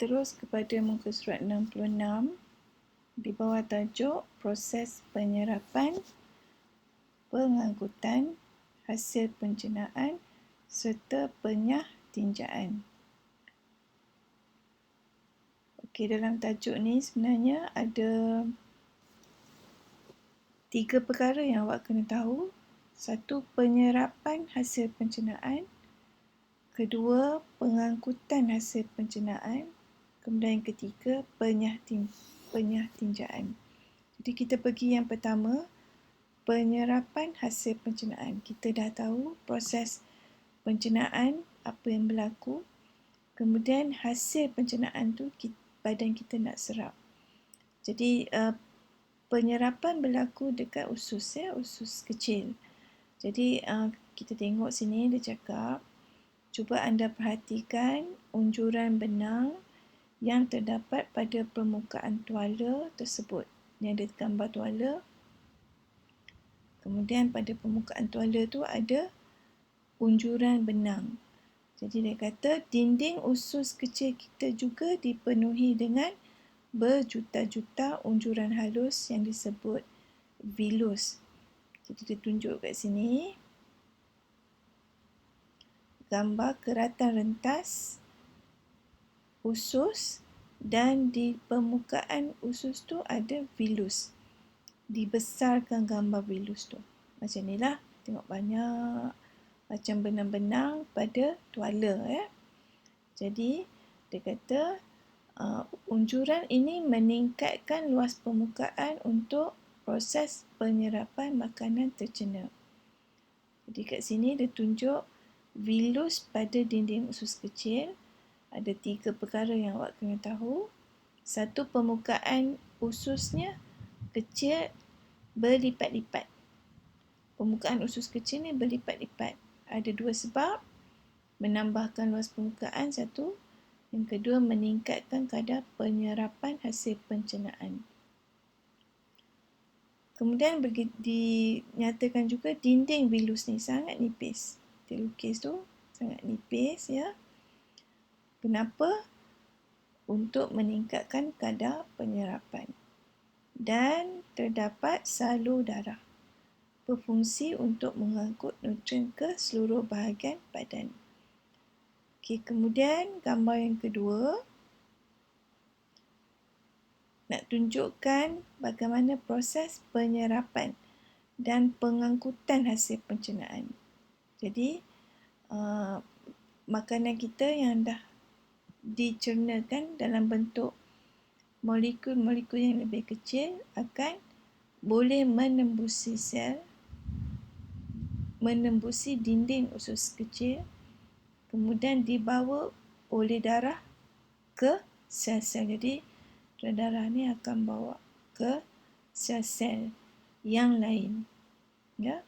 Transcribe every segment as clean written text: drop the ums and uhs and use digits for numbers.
terus kepada muka surat 66 di bawah tajuk proses penyerapan, pengangkutan, hasil pencernaan serta penyah tinjaan. Okey, dalam tajuk ni sebenarnya ada 3 perkara yang awak kena tahu. Satu, penyerapan hasil pencernaan. Kedua, pengangkutan hasil pencernaan. Kemudian yang ketiga, penyah tinjaan. Jadi kita pergi yang pertama, penyerapan hasil pencernaan. Kita dah tahu proses pencernaan, apa yang berlaku. Kemudian hasil pencernaan tu badan kita nak serap. Jadi penyerapan berlaku dekat usus, usus kecil. Jadi kita tengok sini dia cakap, cuba anda perhatikan unjuran benang yang terdapat pada permukaan tuala tersebut. Ni ada gambar tuala. Kemudian pada permukaan tuala tu ada unjuran benang. Jadi dia kata dinding usus kecil kita juga dipenuhi dengan berjuta-juta unjuran halus yang disebut vilus. Jadi dia tunjuk kat sini gambar keratan rentas usus dan di permukaan usus tu ada vilus. Dibesarkan gambar vilus tu. Macam ni lah. Tengok banyak macam benang-benang pada tuala. Jadi dia kata unjuran ini meningkatkan luas permukaan untuk proses penyerapan makanan tercerna. Jadi kat sini dia tunjuk vilus pada dinding usus kecil. Ada 3 perkara yang awak kena tahu. Satu, permukaan ususnya kecil berlipat-lipat. Permukaan usus kecil ni berlipat-lipat. Ada 2 sebab. Menambahkan luas permukaan, satu. Yang kedua, meningkatkan kadar penyerapan hasil pencernaan. Kemudian dinyatakan juga dinding vilus ni sangat nipis. Dia lukis tu sangat nipis, ya. Kenapa? Untuk meningkatkan kadar penyerapan. Dan terdapat salur darah, berfungsi untuk mengangkut nutrien ke seluruh bahagian badan. Okey, kemudian gambar yang kedua nak tunjukkan bagaimana proses penyerapan dan pengangkutan hasil pencernaan. Jadi makanan kita yang dah dicernakan dalam bentuk molekul-molekul yang lebih kecil akan boleh menembusi sel, menembusi dinding usus kecil, kemudian dibawa oleh darah ke sel-sel. Jadi darah ni akan bawa ke sel-sel yang lain. Ya.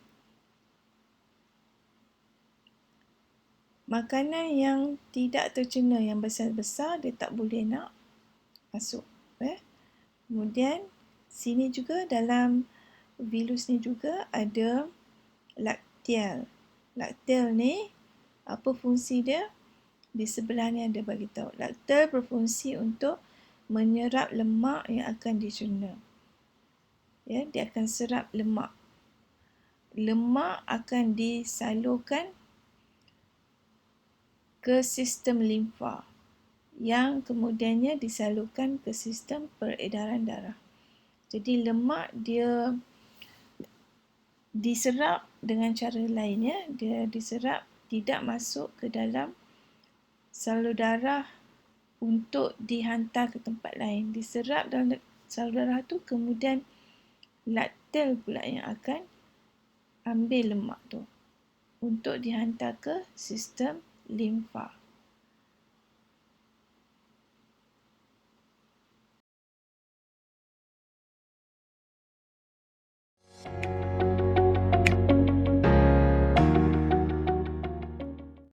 Makanan yang tidak tercerna, yang besar-besar, dia tak boleh nak masuk. Kemudian sini juga dalam vilus ni juga ada lakteal. Lakteal ni apa fungsi dia? Di sebelah ni ada bagi tahu. Lakteal berfungsi untuk menyerap lemak yang akan dicerna. Ya, dia akan serap lemak. Lemak akan disalurkan ke sistem limfa, yang kemudiannya disalurkan ke sistem peredaran darah. Jadi lemak dia diserap dengan cara lain, ya. Dia diserap, tidak masuk ke dalam salur darah untuk dihantar ke tempat lain. Diserap dalam salur darah tu, kemudian lakteal pula yang akan ambil lemak tu untuk dihantar ke sistem limfa.